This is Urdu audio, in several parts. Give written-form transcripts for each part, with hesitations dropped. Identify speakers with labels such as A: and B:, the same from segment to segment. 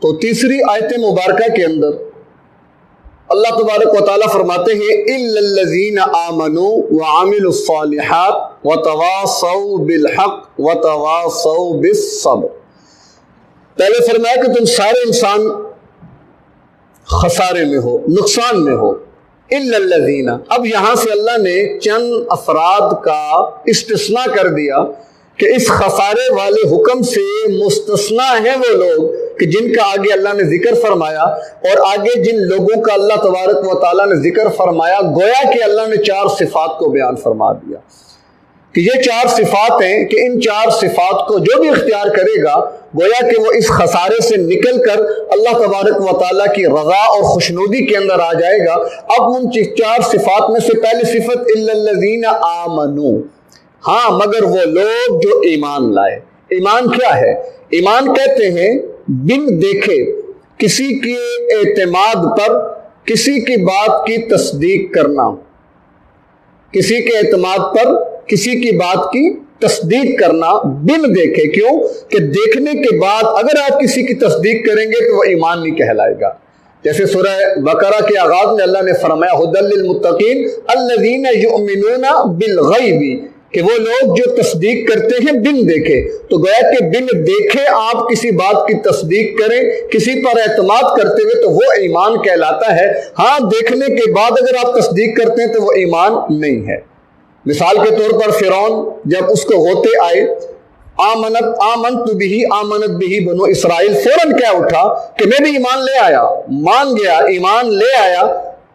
A: تو تیسری آیت مبارکہ کے اندر اللہ تبارک و تعالیٰ فرماتے ہیں اِلَّا الَّذِينَ آمَنُوا وَعَمِلُوا الصَّالِحَاتِ وَتَوَاصَوْا بِالْحَقِّ وَتَوَاصَوْا بِالصَّبْرِ۔ پہلے فرمایا کہ تم سارے انسان خسارے میں ہو، نقصان میں ہو، اِلَّا الَّذِينَ۔ اب یہاں سے اللہ نے چند افراد کا استثناء کر دیا کہ اس خسارے والے حکم سے مستثنیٰ ہیں وہ لوگ کہ جن کا آگے اللہ نے ذکر فرمایا، اور آگے جن لوگوں کا اللہ تبارک و تعالیٰ نے ذکر فرمایا گویا کہ اللہ نے 4 صفات کو بیان فرما دیا کہ یہ 4 صفات ہیں کہ ان 4 صفات کو جو بھی اختیار کرے گا گویا کہ وہ اس خسارے سے نکل کر اللہ تبارک و تعالیٰ کی رضا اور خوشنودی کے اندر آ جائے گا۔ اب ان 4 صفات میں سے پہلی صفت اِلَّا الَّذِينَ آمَنُوا، ہاں مگر وہ لوگ جو ایمان لائے۔ ایمان کیا ہے؟ ایمان کہتے ہیں بن دیکھے کسی کے اعتماد پر کسی کی بات کی تصدیق کرنا، کسی کے اعتماد پر کسی کی بات کی تصدیق کرنا بن دیکھے۔ کیوں کہ دیکھنے کے بعد اگر آپ کسی کی تصدیق کریں گے تو وہ ایمان نہیں کہلائے گا۔ جیسے سورہ بقرہ کے آغاز میں اللہ نے فرمایا ھدی للمتقین الذین یؤمنون بالغیب، کہ وہ لوگ جو تصدیق کرتے ہیں بن دیکھے۔ تو گویا کہ بن دیکھے آپ کسی بات کی تصدیق کریں، کسی پر اعتماد کرتے ہوئے تو وہ ایمان کہلاتا ہے۔ ہاں دیکھنے کے بعد اگر آپ تصدیق کرتے ہیں تو وہ ایمان نہیں ہے۔ مثال کے طور پر فرعون جب اس کو غوطے آئے آمنت بھی بنو اسرائیل، فوراً کیا اٹھا کہ میں بھی ایمان لے آیا، مان گیا، ایمان لے آیا،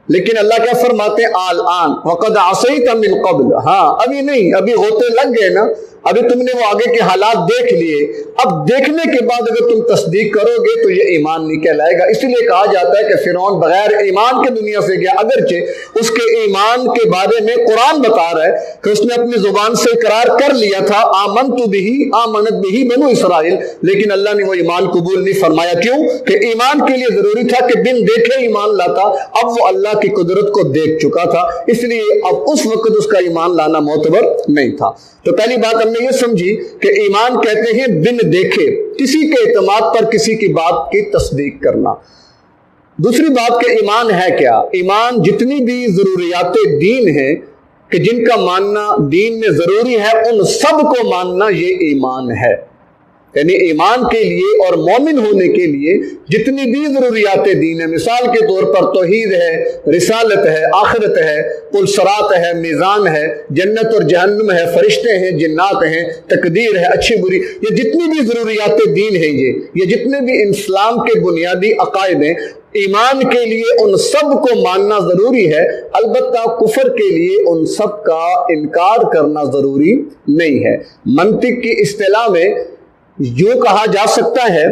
A: لیکن اللہ کیا فرماتے ہیں الآن وقد عصیت من قبل، ہاں ابھی نہیں، ابھی غوطے لگ گئے نا، ابھی تم نے وہ آگے کے حالات دیکھ لیے، اب دیکھنے کے بعد اگر تم تصدیق کرو گے تو یہ ایمان نہیں کہلائے گا۔ اسی لیے کہا جاتا ہے کہ فرعون بغیر ایمان کے دنیا سے گیا، اگرچہ اس کے ایمان کے بارے میں قرآن بتا رہا ہے کہ اس نے اپنی زبان سے اقرار کر لیا تھا آمنت بھی بنو اسرائیل، لیکن اللہ نے وہ ایمان قبول نہیں فرمایا۔ کیوں کہ ایمان کے لیے ضروری تھا کہ بن دیکھے ایمان لاتا، اب وہ اللہ کی قدرت کو دیکھ چکا تھا، اس لیے اب اس وقت اس کا ایمان لانا معتبر نہیں تھا۔ تو پہلی بات ہم نے یہ سمجھی کہ ایمان کہتے ہیں بن دیکھے کسی کے اعتماد پر کسی کی بات کی تصدیق کرنا۔ دوسری بات کہ ایمان ہے کیا؟ ایمان جتنی بھی ضروریات دین ہیں کہ جن کا ماننا دین میں ضروری ہے ان سب کو ماننا یہ ایمان ہے۔ یعنی ایمان کے لیے اور مومن ہونے کے لیے جتنی بھی ضروریات دین ہیں، مثال کے طور پر توحید ہے، رسالت ہے، آخرت ہے، پل صراط ہے، میزان ہے، جنت اور جہنم ہے، فرشتے ہیں، جنات ہیں، تقدیر ہے، اچھی بری، یہ جتنی بھی ضروریات دین ہیں، یہ جتنے بھی اسلام کے بنیادی عقائد ہیں، ایمان کے لیے ان سب کو ماننا ضروری ہے۔ البتہ کفر کے لیے ان سب کا انکار کرنا ضروری نہیں ہے۔ منطق کی اصطلاح میں یوں کہا جا سکتا ہے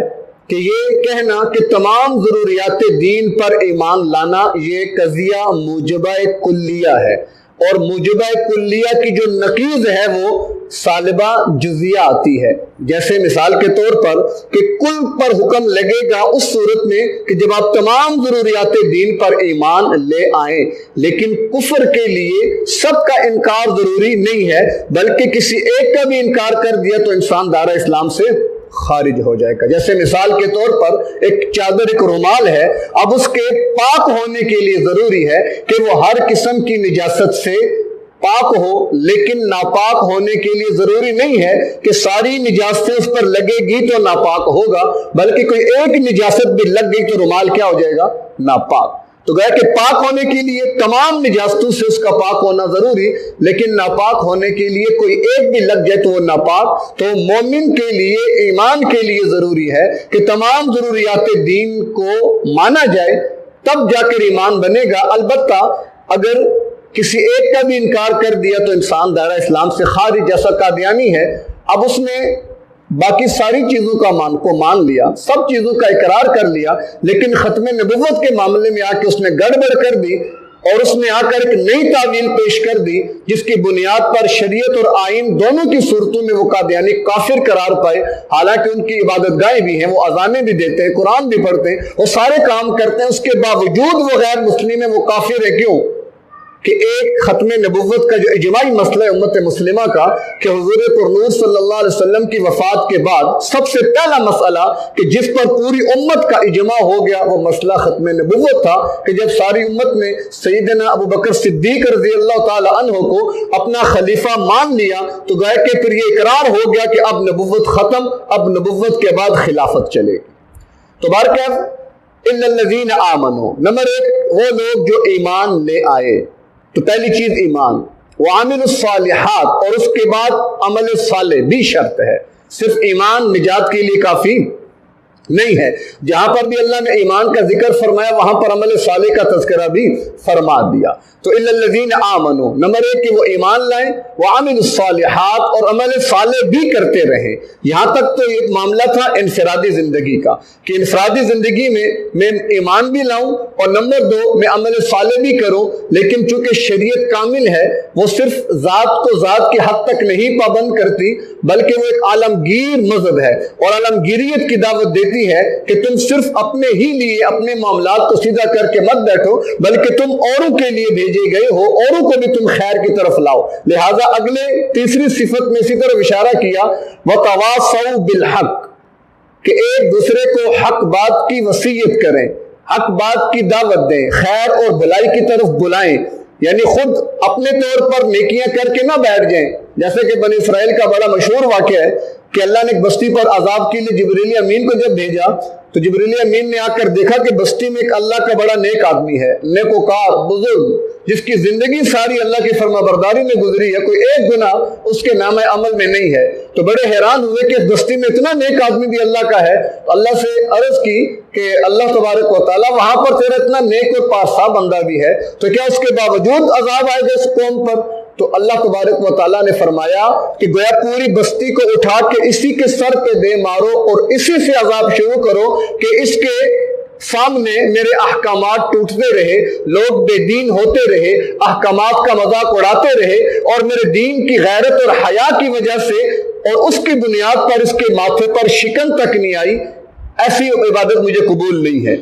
A: کہ یہ کہنا کہ تمام ضروریات دین پر ایمان لانا یہ قضیہ موجبہ کلیہ ہے، اور موجبہ کلیہ کی جو نقیض ہے وہ سالبہ جزیہ آتی ہے۔ جیسے مثال کے طور پر کہ کل پر حکم لگے گا اس صورت میں کہ جب آپ تمام ضروریات دین پر ایمان لے آئیں، لیکن کفر کے لیے سب کا انکار ضروری نہیں ہے، بلکہ کسی ایک کا بھی انکار کر دیا تو انسان دائرہ اسلام سے خارج ہو جائے گا۔ جیسے مثال کے طور پر ایک چادر، ایک رومال ہے، اب اس کے پاک ہونے کے لیے ضروری ہے کہ وہ ہر قسم کی نجاست سے پاک ہو، لیکن ناپاک ہونے کے لیے ضروری نہیں ہے کہ ساری نجاستیں اس پر لگے گی تو ناپاک ہوگا، بلکہ کوئی ایک نجاست بھی لگ گئی تو رومال کیا ہو جائے گا؟ ناپاک۔ تو گویا کہ پاک ہونے کے لیے تمام نجاستوں سے اس کا پاک ہونا ضروری، لیکن ناپاک ہونے کے لیے کوئی ایک بھی لگ جائے تو وہ ناپاک۔ تو مومن کے لیے، ایمان کے لیے ضروری ہے کہ تمام ضروریات دین کو مانا جائے، تب جا کر ایمان بنے گا۔ البتہ اگر کسی ایک کا بھی انکار کر دیا تو انسان دائرہ اسلام سے خارج، جیسا قادیانی ہے، اب اس نے باقی ساری چیزوں کا مان لیا، سب چیزوں کا اقرار کر لیا، لیکن ختم نبوت کے معاملے میں آ کے اس نے گڑبڑ کر دی، اور اس نے آ کر ایک نئی تعویل پیش کر دی جس کی بنیاد پر شریعت اور آئین دونوں کی صورتوں میں وہ قادیانی کافر قرار پائے، حالانکہ ان کی عبادت گاہیں بھی ہیں، وہ اذانیں بھی دیتے ہیں، قرآن بھی پڑھتے ہیں، وہ سارے کام کرتے ہیں، اس کے باوجود وہ غیر مسلم ہیں، وہ کافر ہے۔ کیوں؟ کہ ایک ختم نبوت کا جو اجماعی مسئلہ ہے امت مسلمہ کا کہ حضور پرنور صلی اللہ علیہ وسلم کی وفات کے بعد سب سے پہلا مسئلہ کہ جس پر پوری امت کا اجماع ہو گیا وہ مسئلہ ختم نبوت تھا کہ جب ساری امت نے سیدنا ابو بکر صدیق رضی اللہ تعالی عنہ کو اپنا خلیفہ مان لیا تو گویا کہ پھر یہ اقرار ہو گیا کہ اب نبوت ختم، اب نبوت کے بعد خلافت چلے گی۔ تو بہرکیف الا الذین آمنوا، نمبر ایک وہ لوگ جو ایمان لے آئے، تو پہلی چیز ایمان، وعامل الصالحات، اور اس کے بعد عمل صالح بھی شرط ہے، صرف ایمان نجات کے لیے کافی نہیں ہے، جہاں پر بھی اللہ نے ایمان کا ذکر فرمایا وہاں پر عمل صالح کا تذکرہ بھی فرما دیا۔ تو الا الذین آمنوا، نمبر ایک کہ وہ ایمان لائیں، وعامل الصالحات، اور عمل صالح بھی کرتے رہیں۔ یہاں تک تو ایک معاملہ تھا انفرادی زندگی کا کہ انفرادی زندگی میں ایمان بھی لاؤں اور نمبر دو میں عمل صالح بھی کروں، لیکن چونکہ شریعت کامل ہے وہ صرف ذات کو ذات کی حد تک نہیں پابند کرتی بلکہ وہ ایک عالمگیر مذہب ہے اور عالمگیریت کی دعوت دیتی ہے کہ تم صرف اپنے ہی لیے اپنے معاملات کو سیدھا کر کے مت بیٹھو بلکہ تم اوروں کے لیے بھیجے گئے ہو، اوروں کو بھی تم خیر کی طرف لاؤ۔ لہٰذا اگلے تیسری صفت میں اسی طرح اشارہ کیا وَتَوَاصَوْا بِالْحَقِّ، کہ ایک دوسرے کو حق بات کی وصیت کریں، حق بات کی دعوت دیں، خیر اور بھلائی کی طرف بلائیں، یعنی خود اپنے طور پر نیکیاں کر کے نہ بیٹھ جائیں، جیسے کہ بنی اسرائیل کا بڑا مشہور واقعہ ہے کہ اللہ نے ایک بستی پر عذاب کے لیے جبریل امین کو جب بھیجا تو جبریل امین نے آ کر دیکھا کہ بستی میں ایک اللہ کا بڑا نیک آدمی ہے، نیکوکار بزرگ، جس کی زندگی ساری اللہ کی فرما برداری میں گزری ہے، کوئی ایک گناہ اس کے نام عمل میں نہیں ہے۔ تو بڑے حیران ہوئے کہ اس بستی میں اتنا نیک آدمی بھی اللہ کا ہے، تو اللہ سے عرض کی کہ اللہ تبارک و تعالیٰ وہاں پر تیرا اتنا نیک اور پاسا بندہ بھی ہے تو کیا اس کے باوجود عذاب آئے گا اس قوم پر؟ تو اللہ تبارک و تعالیٰ نے فرمایا کہ گویا پوری بستی کو اٹھا کے اسی کے سر پہ دے مارو اور اسی سے عذاب شروع کرو کہ اس کے سامنے میرے احکامات ٹوٹتے رہے، لوگ بے دین ہوتے رہے، احکامات کا مذاق اڑاتے رہے اور میرے دین کی غیرت اور حیا کی وجہ سے اور اس کی بنیاد پر اس کے ماتھے پر شکن تک نہیں آئی، ایسی عبادت مجھے قبول نہیں ہے۔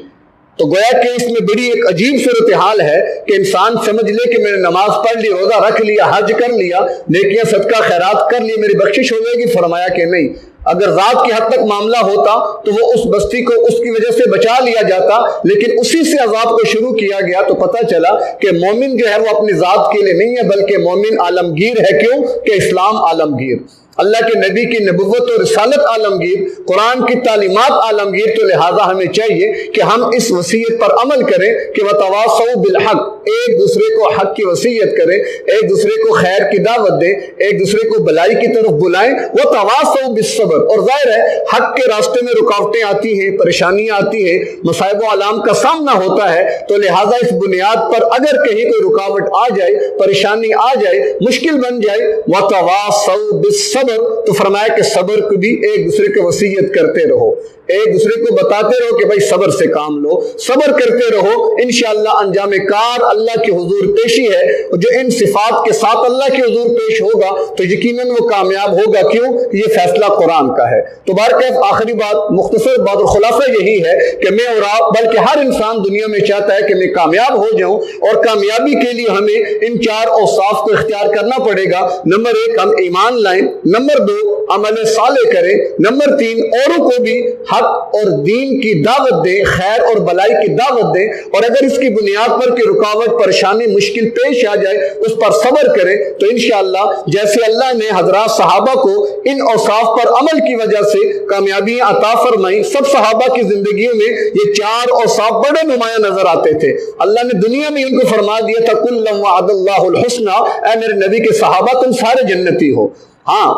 A: تو گویا کہ اس میں بڑی ایک عجیب صورتحال ہے کہ انسان سمجھ لے کہ میں نے نماز پڑھ لی، روزہ رکھ لیا، حج کر لیا، نیکیاں صدقہ خیرات کر لی، میری بخشش ہو جائے گی۔ فرمایا کہ نہیں، اگر ذات کی حد تک معاملہ ہوتا تو وہ اس بستی کو اس کی وجہ سے بچا لیا جاتا، لیکن اسی سے عذاب کو شروع کیا گیا تو پتہ چلا کہ مومن جو ہے وہ اپنی ذات کے لیے نہیں ہے بلکہ مومن عالمگیر ہے۔ کیوں کہ اسلام عالمگیر، اللہ کے نبی کی نبوت اور رسالت عالمگیر، قرآن کی تعلیمات عالمگیر، تو لہٰذا ہمیں چاہیے کہ ہم اس وصیت پر عمل کریں کہ وَتَوَاصَوْا بِالْحَقِّ، ایک دوسرے کو حق کی وصیت کریں، ایک دوسرے کو خیر کی دعوت دیں، ایک دوسرے کو بھلائی کی طرف بلائیں، وَتَوَاصَوْا بِالصَّبْرِ، اور ظاہر ہے حق کے راستے میں رکاوٹیں آتی ہیں، پریشانیاں آتی ہیں، مصائب و آلام کا سامنا ہوتا ہے، تو لہٰذا اس بنیاد پر اگر کہیں کوئی رکاوٹ آ جائے، پریشانی آ جائے، مشکل بن جائے، وَتَوَاصَوْا بِالصَّبْرِ، تو فرمایا کہ صبر کو بھی ایک دوسرے کو وصیت کرتے رہو، ایک دوسرے کو بتاتے رہو کہ بھائی صبر سے کام لو، صبر کرتے رہو، انشاءاللہ انجام کار اللہ کے حضور پیشی ہے، اور جو ان صفات کے ساتھ اللہ کے حضور پیش ہوگا تو یقیناً وہ کامیاب ہوگا۔ کیوں؟ یہ فیصلہ قرآن کا ہے۔ تو بہرکیف آخری بات، مختصر بات اور خلاصہ یہی ہے کہ میں اور آپ بلکہ ہر انسان دنیا میں چاہتا ہے کہ میں کامیاب ہو جاؤں، اور کامیابی کے لیے ہمیں ان چار اوصاف کو اختیار کرنا پڑے گا۔ نمبر ایک، ہم ایمان لائیں، نمبر دو، عمل صالح کریں، نمبر تین، اوروں کو بھی حق اور دین کی دعوت دیں، خیر اور بھلائی کی دعوت دیں، اور اگر اس کی بنیاد پر کہ رکاوٹ، پریشانی، مشکل پیش آ جائے اس پر صبر کریں تو انشاءاللہ جیسے اللہ نے حضرات صحابہ کو ان اوصاف پر عمل کی وجہ سے کامیابیاں عطا فرمائیں، سب صحابہ کی زندگیوں میں یہ چار اوصاف بڑے نمایاں نظر آتے تھے۔ اللہ نے دنیا میں ان کو فرما دیا تھا کُلًّا وَعَدَ اللَّهُ الْحُسْنَىٰ، اے میرے نبی کے صحابہ تم سارے جنتی ہو۔ ہاں،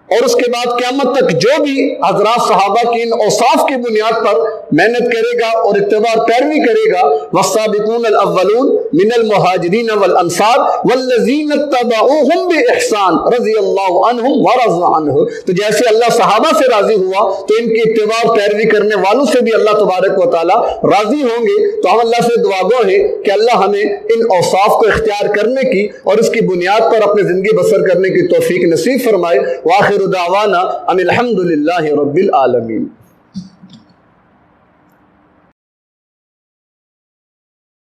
A: اور اس کے بعد قیامت تک جو بھی حضرات صحابہ کی ان اوصاف کی بنیاد پر محنت کرے گا اور اتباع پیروی کرے گا، والسابقون الاولون من المہاجرین والانصار والذین اتبعوہم باحسان رضی اللہ عنہم ورضوا عنہ، تو جیسے اللہ صحابہ سے راضی ہوا تو ان کی اتباع پیروی کرنے والوں سے بھی اللہ تبارک و تعالی راضی ہوں گے۔ تو ہم اللہ سے دعا گو ہیں کہ اللہ ہمیں ان اوصاف کو اختیار کرنے کی اور اس کی بنیاد پر اپنی زندگی بسر کرنے کی توفیق نصیب فرمائے۔ وآخر دعوانا ان الحمد للہ رب العالمین۔